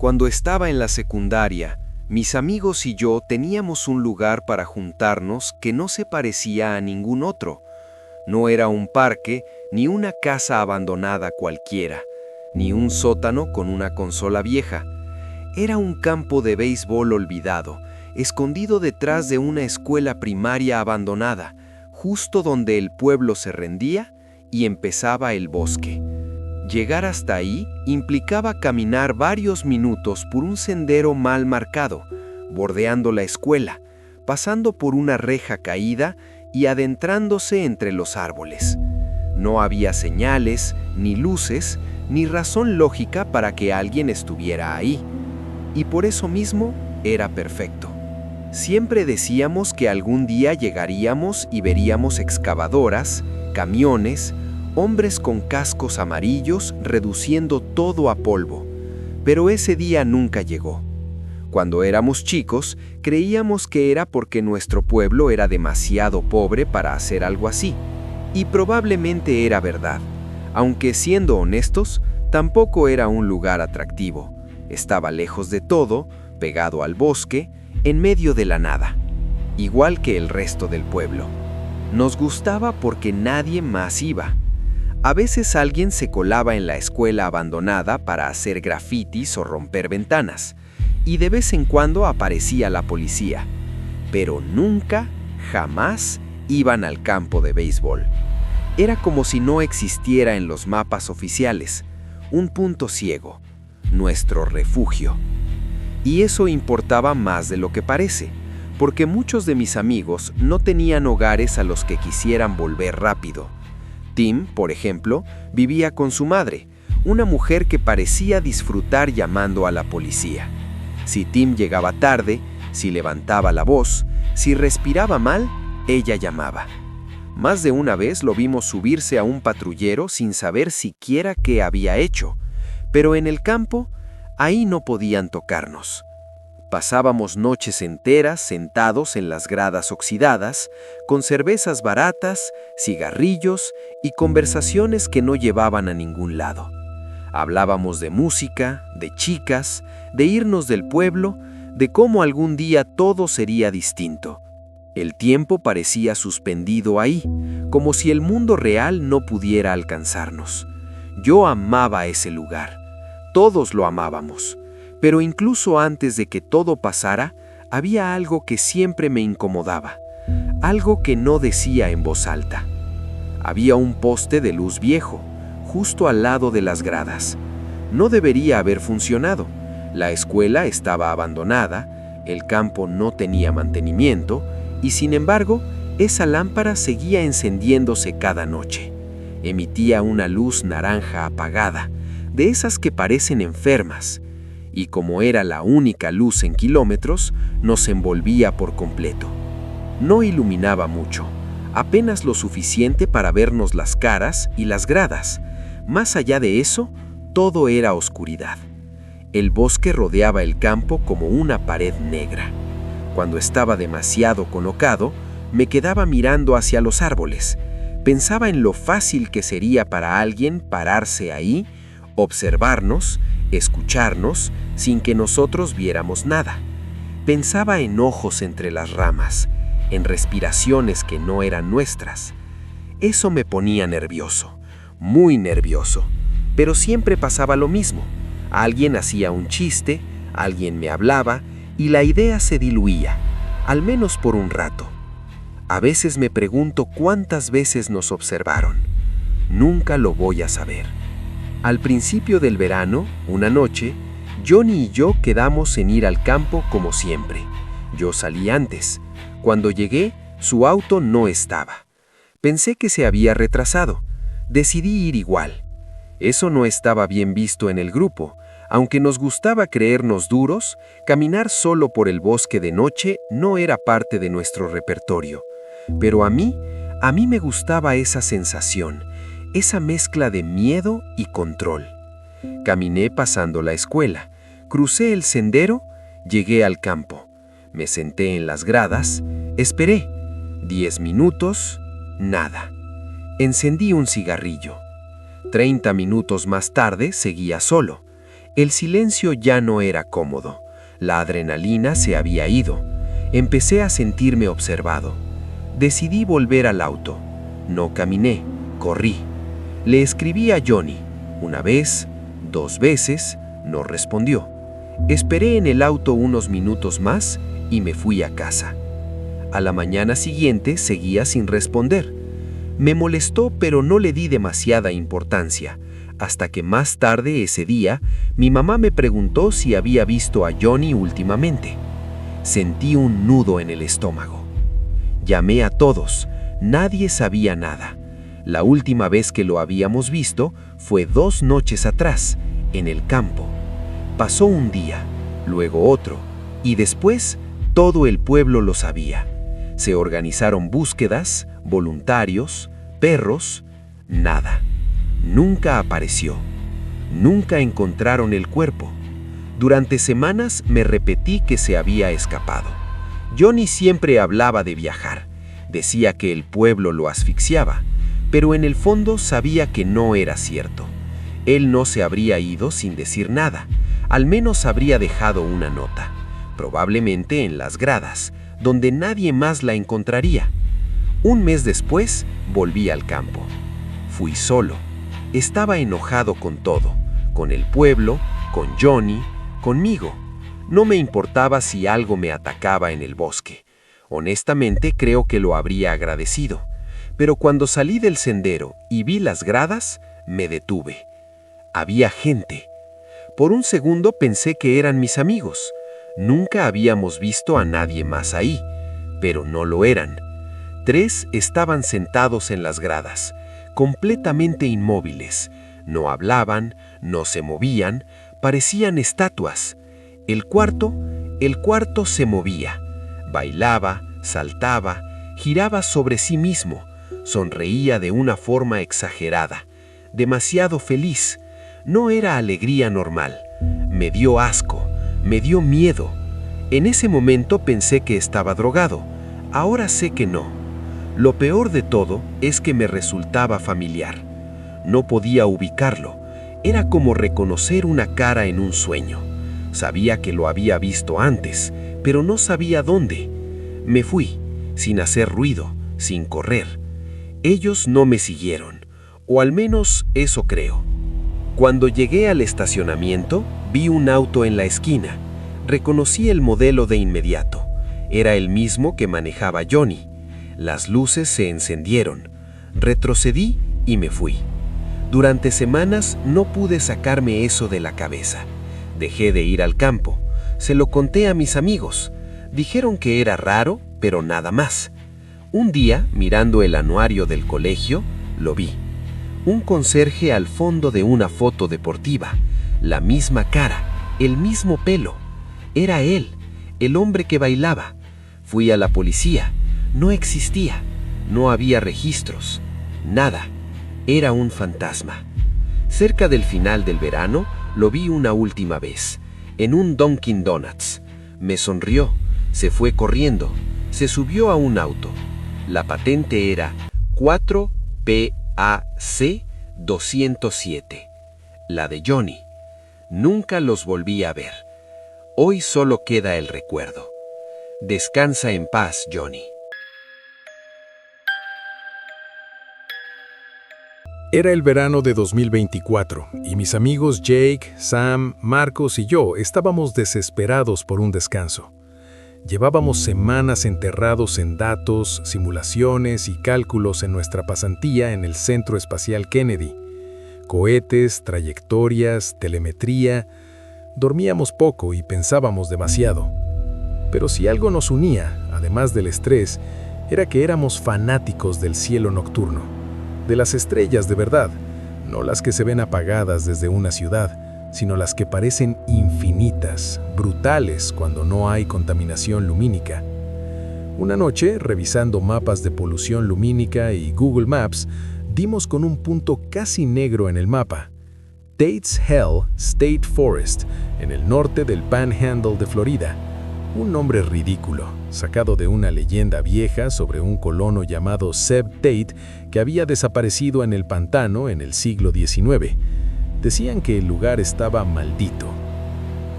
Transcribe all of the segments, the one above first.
Cuando estaba en la secundaria, mis amigos y yo teníamos un lugar para juntarnos que no se parecía a ningún otro. No era un parque, ni una casa abandonada cualquiera, ni un sótano con una consola vieja. Era un campo de béisbol olvidado, escondido detrás de una escuela primaria abandonada, justo donde el pueblo se rendía y empezaba el bosque. Llegar hasta ahí implicaba caminar varios minutos por un sendero mal marcado, bordeando la escuela, pasando por una reja caída y adentrándose entre los árboles. No había señales, ni luces, ni razón lógica para que alguien estuviera ahí. Y por eso mismo era perfecto. Siempre decíamos que algún día llegaríamos y veríamos excavadoras, camiones, hombres con cascos amarillos reduciendo todo a polvo. Pero ese día nunca llegó. Cuando éramos chicos, creíamos que era porque nuestro pueblo era demasiado pobre para hacer algo así. Y probablemente era verdad. Aunque siendo honestos, tampoco era un lugar atractivo. Estaba lejos de todo, pegado al bosque, en medio de la nada. Igual que el resto del pueblo. Nos gustaba porque nadie más iba. A veces alguien se colaba en la escuela abandonada para hacer grafitis o romper ventanas, y de vez en cuando aparecía la policía, pero nunca, jamás iban al campo de béisbol. Era como si no existiera en los mapas oficiales, un punto ciego, nuestro refugio. Y eso importaba más de lo que parece, porque muchos de mis amigos no tenían hogares a los que quisieran volver rápido. Tim, por ejemplo, vivía con su madre, una mujer que parecía disfrutar llamando a la policía. Si Tim llegaba tarde, si levantaba la voz, si respiraba mal, ella llamaba. Más de una vez lo vimos subirse a un patrullero sin saber siquiera qué había hecho, pero en el campo, ahí no podían tocarnos. Pasábamos noches enteras sentados en las gradas oxidadas, con cervezas baratas, cigarrillos y conversaciones que no llevaban a ningún lado. Hablábamos de música, de chicas, de irnos del pueblo, de cómo algún día todo sería distinto. El tiempo parecía suspendido ahí, como si el mundo real no pudiera alcanzarnos. Yo amaba ese lugar. Todos lo amábamos. Pero incluso antes de que todo pasara, había algo que siempre me incomodaba, algo que no decía en voz alta. Había un poste de luz viejo, justo al lado de las gradas. No debería haber funcionado. La escuela estaba abandonada, el campo no tenía mantenimiento, y sin embargo, esa lámpara seguía encendiéndose cada noche. Emitía una luz naranja apagada, de esas que parecen enfermas, y como era la única luz en kilómetros, nos envolvía por completo. No iluminaba mucho, apenas lo suficiente para vernos las caras y las gradas. Más allá de eso, todo era oscuridad. El bosque rodeaba el campo como una pared negra. Cuando estaba demasiado colocado, me quedaba mirando hacia los árboles. Pensaba en lo fácil que sería para alguien pararse ahí, observarnos, escucharnos, sin que nosotros viéramos nada. Pensaba en ojos entre las ramas, en respiraciones que no eran nuestras. Eso me ponía nervioso, muy nervioso, pero siempre pasaba lo mismo. Alguien hacía un chiste, alguien me hablaba y la idea se diluía, al menos por un rato. A veces me pregunto cuántas veces nos observaron. Nunca lo voy a saber. Al principio del verano, una noche, Johnny y yo quedamos en ir al campo como siempre. Yo salí antes. Cuando llegué, su auto no estaba. Pensé que se había retrasado. Decidí ir igual. Eso no estaba bien visto en el grupo. Aunque nos gustaba creernos duros, caminar solo por el bosque de noche no era parte de nuestro repertorio. Pero a mí me gustaba esa sensación, esa mezcla de miedo y control. Caminé pasando la escuela, crucé el sendero, llegué al campo. Me senté en las gradas, esperé. 10 minutos, nada. Encendí un cigarrillo. 30 minutos más tarde seguía solo. El silencio ya no era cómodo. La adrenalina se había ido. Empecé a sentirme observado. Decidí volver al auto. No caminé, corrí. Le escribí a Johnny. Una vez, 2 veces, no respondió. Esperé en el auto unos minutos más y me fui a casa. A la mañana siguiente seguía sin responder. Me molestó, pero no le di demasiada importancia, hasta que más tarde ese día mi mamá me preguntó si había visto a Johnny últimamente. Sentí un nudo en el estómago. Llamé a todos, nadie sabía nada. La última vez que lo habíamos visto fue 2 noches atrás, en el campo. Pasó un día, luego otro, y después todo el pueblo lo sabía. Se organizaron búsquedas, voluntarios, perros, nada. Nunca apareció. Nunca encontraron el cuerpo. Durante semanas me repetí que se había escapado. Johnny siempre hablaba de viajar. Decía que el pueblo lo asfixiaba, pero en el fondo sabía que no era cierto. Él no se habría ido sin decir nada. Al menos habría dejado una nota, probablemente en las gradas, donde nadie más la encontraría. Un mes después, volví al campo. Fui solo. Estaba enojado con todo, con el pueblo, con Johnny, conmigo. No me importaba si algo me atacaba en el bosque. Honestamente, creo que lo habría agradecido. Pero cuando salí del sendero y vi las gradas, me detuve. Había gente. Por un segundo pensé que eran mis amigos. Nunca habíamos visto a nadie más ahí, pero no lo eran. 3 estaban sentados en las gradas, completamente inmóviles. No hablaban, no se movían, parecían estatuas. El cuarto se movía. Bailaba, saltaba, giraba sobre sí mismo, sonreía de una forma exagerada, demasiado feliz. No era alegría normal. Me dio asco, me dio miedo. En ese momento pensé que estaba drogado. Ahora sé que no. Lo peor de todo es que me resultaba familiar. No podía ubicarlo. Era como reconocer una cara en un sueño. Sabía que lo había visto antes, pero no sabía dónde. Me fui, sin hacer ruido, sin correr. Ellos no me siguieron, o al menos eso creo. Cuando llegué al estacionamiento, vi un auto en la esquina. Reconocí el modelo de inmediato. Era el mismo que manejaba Johnny. Las luces se encendieron. Retrocedí y me fui. Durante semanas no pude sacarme eso de la cabeza. Dejé de ir al campo. Se lo conté a mis amigos. Dijeron que era raro, pero nada más. Un día, mirando el anuario del colegio, lo vi. Un conserje al fondo de una foto deportiva. La misma cara, el mismo pelo. Era él, el hombre que bailaba. Fui a la policía. No existía. No había registros. Nada. Era un fantasma. Cerca del final del verano, lo vi una última vez, en un Dunkin' Donuts. Me sonrió, se fue corriendo, se subió a un auto. La patente era 4PAC 207, la de Johnny. Nunca los volví a ver. Hoy solo queda el recuerdo. Descansa en paz, Johnny. Era el verano de 2024 y mis amigos Jake, Sam, Marcos y yo estábamos desesperados por un descanso. Llevábamos semanas enterrados en datos, simulaciones y cálculos en nuestra pasantía en el Centro Espacial Kennedy. Cohetes, trayectorias, telemetría. Dormíamos poco y pensábamos demasiado. Pero si algo nos unía, además del estrés, era que éramos fanáticos del cielo nocturno, de las estrellas de verdad, no las que se ven apagadas desde una ciudad, sino las que parecen infinitas, brutales cuando no hay contaminación lumínica. Una noche, revisando mapas de polución lumínica y Google Maps, dimos con un punto casi negro en el mapa. Tate's Hell State Forest, en el norte del Panhandle de Florida. Un nombre ridículo, sacado de una leyenda vieja sobre un colono llamado Zeb Tate que había desaparecido en el pantano en el siglo XIX. Decían que el lugar estaba maldito.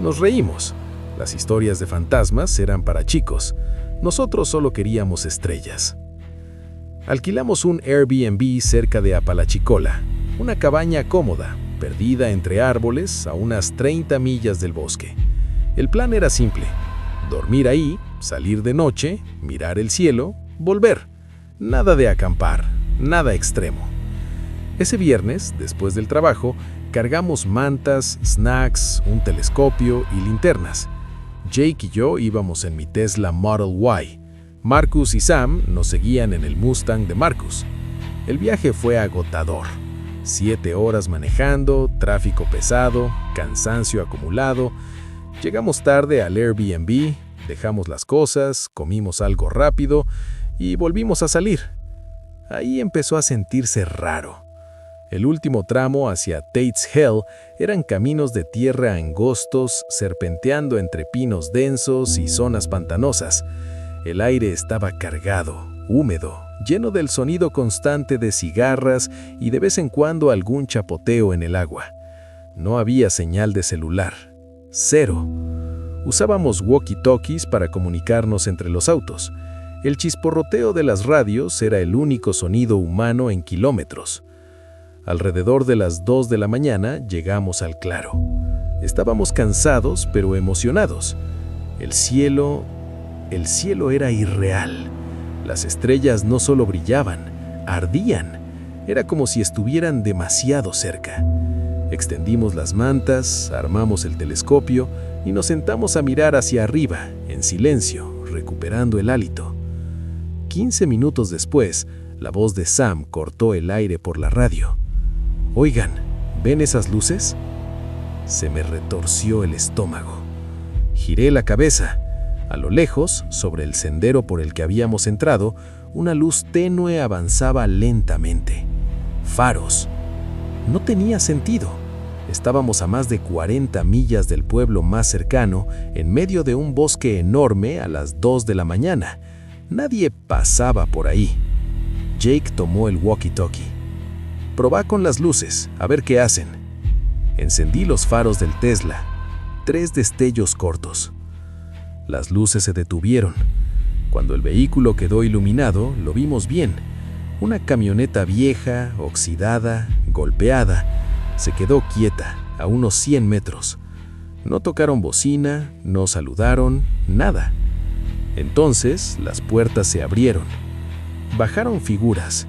Nos reímos. Las historias de fantasmas eran para chicos. Nosotros solo queríamos estrellas. Alquilamos un Airbnb cerca de Apalachicola, una cabaña cómoda, perdida entre árboles a unas 30 millas del bosque. El plan era simple: dormir ahí, salir de noche, mirar el cielo, volver. Nada de acampar, nada extremo. Ese viernes, después del trabajo, cargamos mantas, snacks, un telescopio y linternas. Jake y yo íbamos en mi Tesla Model Y. Marcus y Sam nos seguían en el Mustang de Marcus. El viaje fue agotador. 7 horas manejando, tráfico pesado, cansancio acumulado. Llegamos tarde al Airbnb, dejamos las cosas, comimos algo rápido y volvimos a salir. Ahí empezó a sentirse raro. El último tramo hacia Tate's Hell eran caminos de tierra angostos, serpenteando entre pinos densos y zonas pantanosas. El aire estaba cargado, húmedo, lleno del sonido constante de cigarras y de vez en cuando algún chapoteo en el agua. No había señal de celular. Cero. Usábamos walkie-talkies para comunicarnos entre los autos. El chisporroteo de las radios era el único sonido humano en kilómetros. Alrededor de las 2 de la mañana llegamos al claro. Estábamos cansados pero emocionados. El cielo era irreal. Las estrellas no solo brillaban, ardían. Era como si estuvieran demasiado cerca. Extendimos las mantas, armamos el telescopio y nos sentamos a mirar hacia arriba, en silencio, recuperando el hálito. 15 minutos después, la voz de Sam cortó el aire por la radio. «Oigan, ¿ven esas luces?». Se me retorció el estómago. Giré la cabeza. A lo lejos, sobre el sendero por el que habíamos entrado, una luz tenue avanzaba lentamente. Faros. No tenía sentido. Estábamos a más de 40 millas del pueblo más cercano, en medio de un bosque enorme a las 2 de la mañana. Nadie pasaba por ahí. Jake tomó el walkie-talkie. «Probá con las luces, a ver qué hacen». Encendí los faros del Tesla. 3 destellos cortos. Las luces se detuvieron. Cuando el vehículo quedó iluminado, lo vimos bien. Una camioneta vieja, oxidada, golpeada, se quedó quieta a unos 100 metros. No tocaron bocina, no saludaron, nada. Entonces las puertas se abrieron. Bajaron figuras,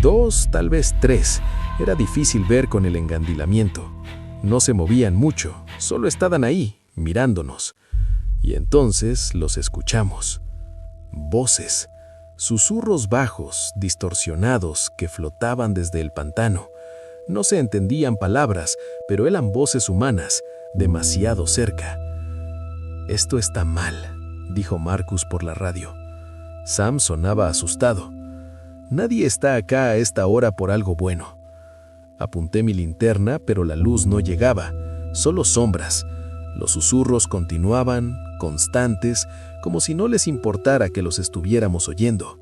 2, tal vez 3. Era difícil ver con el engandilamiento. No se movían mucho, solo estaban ahí, mirándonos. Y entonces los escuchamos. Voces, susurros bajos, distorsionados, que flotaban desde el pantano. No se entendían palabras, pero eran voces humanas, demasiado cerca. «Esto está mal», dijo Marcus por la radio. Sam sonaba asustado. «Nadie está acá a esta hora por algo bueno». Apunté mi linterna, pero la luz no llegaba, solo sombras. Los susurros continuaban, constantes, como si no les importara que los estuviéramos oyendo.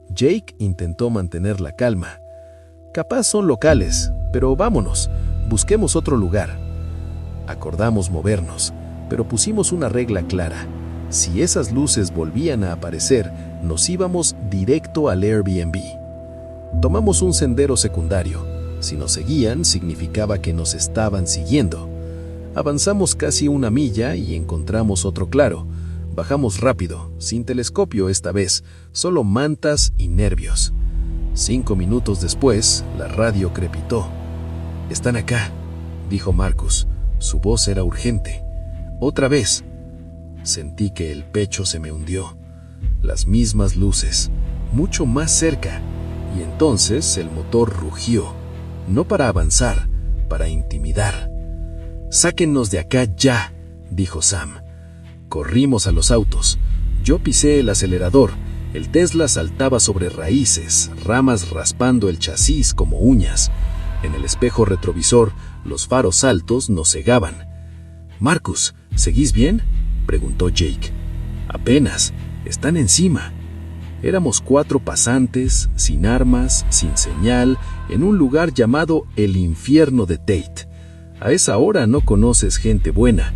Jake intentó mantener la calma. «Capaz son locales, pero vámonos, busquemos otro lugar». Acordamos movernos, pero pusimos una regla clara. Si esas luces volvían a aparecer, nos íbamos directo al Airbnb. Tomamos un sendero secundario. Si nos seguían, significaba que nos estaban siguiendo. Avanzamos casi 1 milla y encontramos otro claro. Bajamos rápido, sin telescopio esta vez, solo mantas y nervios. 5 minutos después, la radio crepitó. «Están acá», dijo Marcus. Su voz era urgente. «Otra vez». Sentí que el pecho se me hundió. Las mismas luces, mucho más cerca. Y entonces el motor rugió. No para avanzar, para intimidar. «Sáquennos de acá ya», dijo Sam. Corrimos a los autos. Yo pisé el acelerador. El Tesla saltaba sobre raíces, ramas raspando el chasis como uñas. En el espejo retrovisor, los faros altos nos cegaban. «Marcus, ¿seguís bien?», preguntó Jake. «Apenas, están encima». Éramos 4 pasantes, sin armas, sin señal, en un lugar llamado el infierno de Tate. A esa hora no conoces gente buena.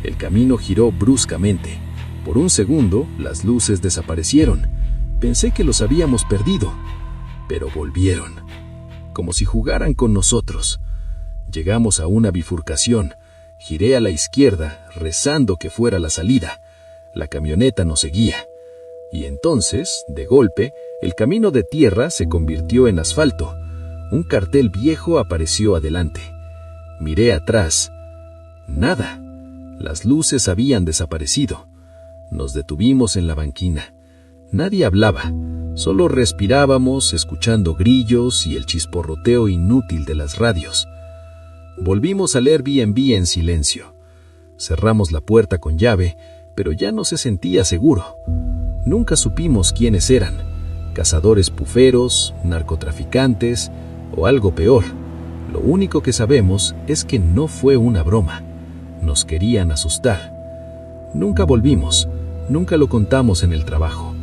El camino giró bruscamente. Por un segundo, las luces desaparecieron. Pensé que los habíamos perdido, pero volvieron, como si jugaran con nosotros. Llegamos a una bifurcación. Giré a la izquierda, rezando que fuera la salida. La camioneta nos seguía. Y entonces, de golpe, el camino de tierra se convirtió en asfalto. Un cartel viejo apareció adelante. Miré atrás. Nada. Las luces habían desaparecido. Nos detuvimos en la banquina. Nadie hablaba. Solo respirábamos, escuchando grillos y el chisporroteo inútil de las radios. Volvimos al Airbnb en silencio. Cerramos la puerta con llave, pero ya no se sentía seguro. Nunca supimos quiénes eran: cazadores puferos, narcotraficantes o algo peor. Lo único que sabemos es que no fue una broma. Nos querían asustar. Nunca volvimos, nunca lo contamos en el trabajo.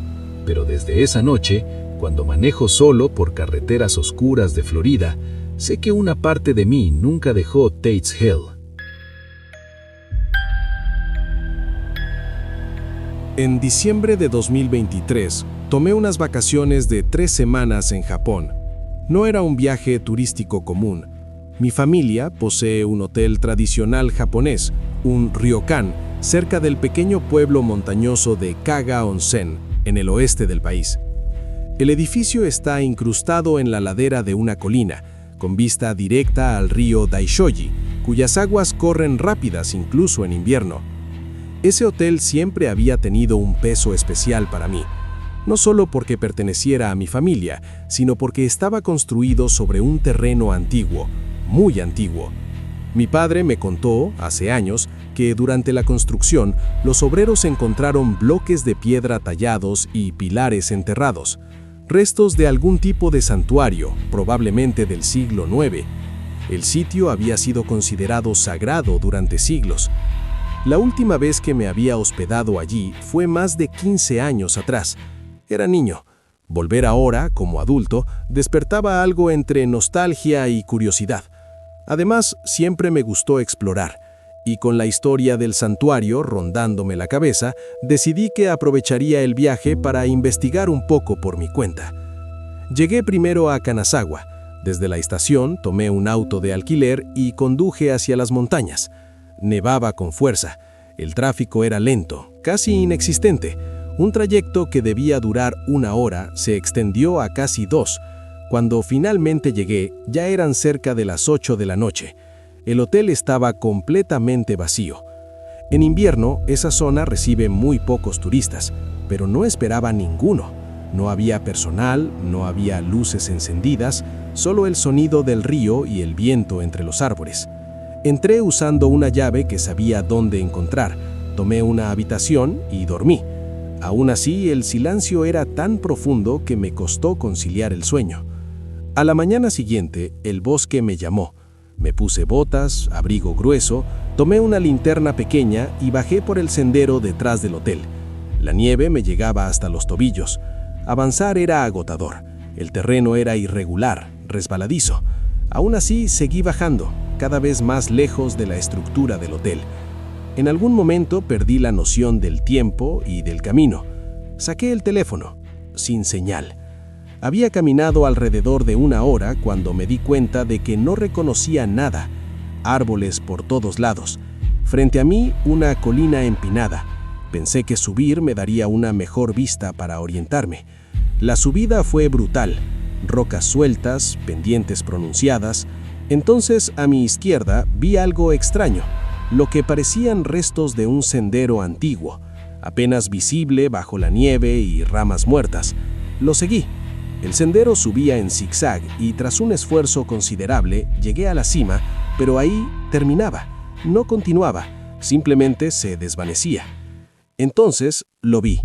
Pero desde esa noche, cuando manejo solo por carreteras oscuras de Florida, sé que una parte de mí nunca dejó Tate's Hill. En diciembre de 2023, tomé unas vacaciones de 3 semanas en Japón. No era un viaje turístico común. Mi familia posee un hotel tradicional japonés, un ryokan, cerca del pequeño pueblo montañoso de Kaga Onsen, en el oeste del país. El edificio está incrustado en la ladera de una colina, con vista directa al río Daishoji, cuyas aguas corren rápidas incluso en invierno. Ese hotel siempre había tenido un peso especial para mí, no solo porque perteneciera a mi familia, sino porque estaba construido sobre un terreno antiguo, muy antiguo. Mi padre me contó, hace años, que durante la construcción los obreros encontraron bloques de piedra tallados y pilares enterrados, restos de algún tipo de santuario, probablemente del siglo IX. El sitio había sido considerado sagrado durante siglos. La última vez que me había hospedado allí fue más de 15 años atrás. Era niño. Volver ahora, como adulto, despertaba algo entre nostalgia y curiosidad. Además, siempre me gustó explorar, y con la historia del santuario rondándome la cabeza, decidí que aprovecharía el viaje para investigar un poco por mi cuenta. Llegué primero a Kanazawa. Desde la estación tomé un auto de alquiler y conduje hacia las montañas. Nevaba con fuerza. El tráfico era lento, casi inexistente. Un trayecto que debía durar 1 hora se extendió a casi 2. Cuando finalmente llegué, ya eran cerca de las 8 de la noche. El hotel estaba completamente vacío. En invierno, esa zona recibe muy pocos turistas, pero no esperaba ninguno. No había personal, no había luces encendidas, solo el sonido del río y el viento entre los árboles. Entré usando una llave que sabía dónde encontrar, tomé una habitación y dormí. Aún así, el silencio era tan profundo que me costó conciliar el sueño. A la mañana siguiente, el bosque me llamó. Me puse botas, abrigo grueso, tomé una linterna pequeña y bajé por el sendero detrás del hotel. La nieve me llegaba hasta los tobillos. Avanzar era agotador. El terreno era irregular, resbaladizo. Aún así, seguí bajando, cada vez más lejos de la estructura del hotel. En algún momento perdí la noción del tiempo y del camino. Saqué el teléfono, sin señal. Había caminado alrededor de 1 hora cuando me di cuenta de que no reconocía nada. Árboles por todos lados. Frente a mí, una colina empinada. Pensé que subir me daría una mejor vista para orientarme. La subida fue brutal. Rocas sueltas, pendientes pronunciadas. Entonces, a mi izquierda, vi algo extraño. Lo que parecían restos de un sendero antiguo, apenas visible bajo la nieve y ramas muertas. Lo seguí. El sendero subía en zigzag y tras un esfuerzo considerable llegué a la cima, pero ahí terminaba. No continuaba, simplemente se desvanecía. Entonces lo vi.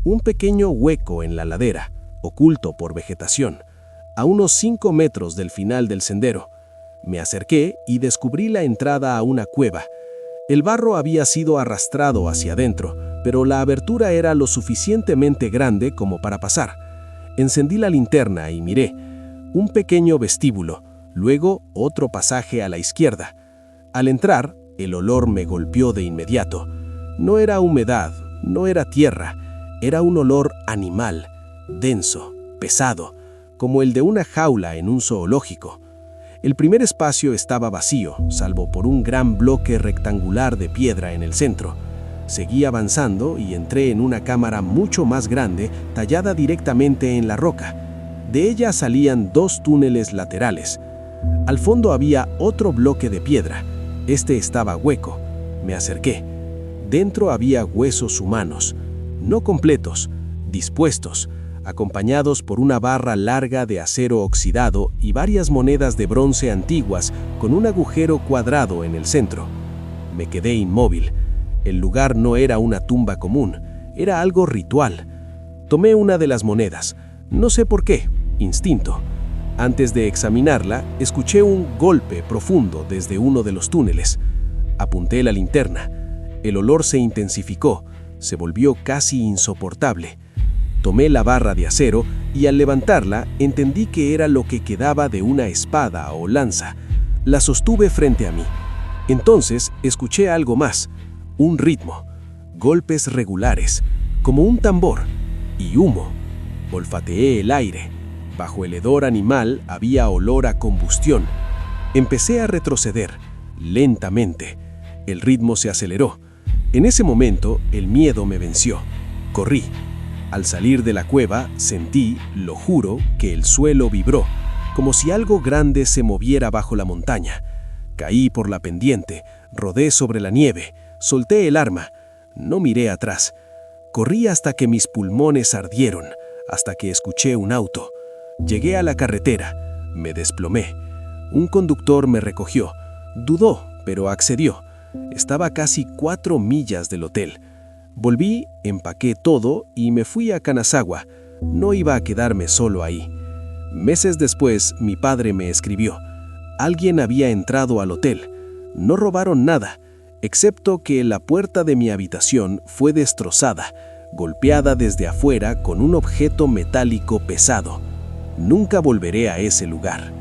Un pequeño hueco en la ladera, oculto por vegetación, a unos 5 metros del final del sendero. Me acerqué y descubrí la entrada a una cueva. El barro había sido arrastrado hacia adentro, pero la abertura era lo suficientemente grande como para pasar. Encendí la linterna y miré. Un pequeño vestíbulo, luego otro pasaje a la izquierda. Al entrar, el olor me golpeó de inmediato. No era humedad, no era tierra, era un olor animal, denso, pesado, como el de una jaula en un zoológico. El primer espacio estaba vacío, salvo por un gran bloque rectangular de piedra en el centro. Seguí avanzando y entré en una cámara mucho más grande, tallada directamente en la roca. De ella salían 2 túneles laterales. Al fondo había otro bloque de piedra. Este estaba hueco. Me acerqué. Dentro había huesos humanos, no completos, dispuestos, acompañados por una barra larga de acero oxidado y varias monedas de bronce antiguas con un agujero cuadrado en el centro. Me quedé inmóvil. El lugar no era una tumba común, era algo ritual. Tomé una de las monedas, no sé por qué, instinto. Antes de examinarla, escuché un golpe profundo desde uno de los túneles. Apunté la linterna. El olor se intensificó, se volvió casi insoportable. Tomé la barra de acero y al levantarla entendí que era lo que quedaba de una espada o lanza. La sostuve frente a mí. Entonces escuché algo más, un ritmo, golpes regulares, como un tambor, y humo. Olfateé el aire. Bajo el hedor animal había olor a combustión. Empecé a retroceder, lentamente. El ritmo se aceleró. En ese momento, el miedo me venció. Corrí. Al salir de la cueva, sentí, lo juro, que el suelo vibró, como si algo grande se moviera bajo la montaña. Caí por la pendiente, rodé sobre la nieve, solté el arma. No miré atrás. Corrí hasta que mis pulmones ardieron, hasta que escuché un auto. Llegué a la carretera. Me desplomé. Un conductor me recogió. Dudó, pero accedió. Estaba a casi 4 millas del hotel. Volví, empaqué todo y me fui a Kanazawa. No iba a quedarme solo ahí. Meses después, mi padre me escribió. Alguien había entrado al hotel. No robaron nada, excepto que la puerta de mi habitación fue destrozada, golpeada desde afuera con un objeto metálico pesado. Nunca volveré a ese lugar.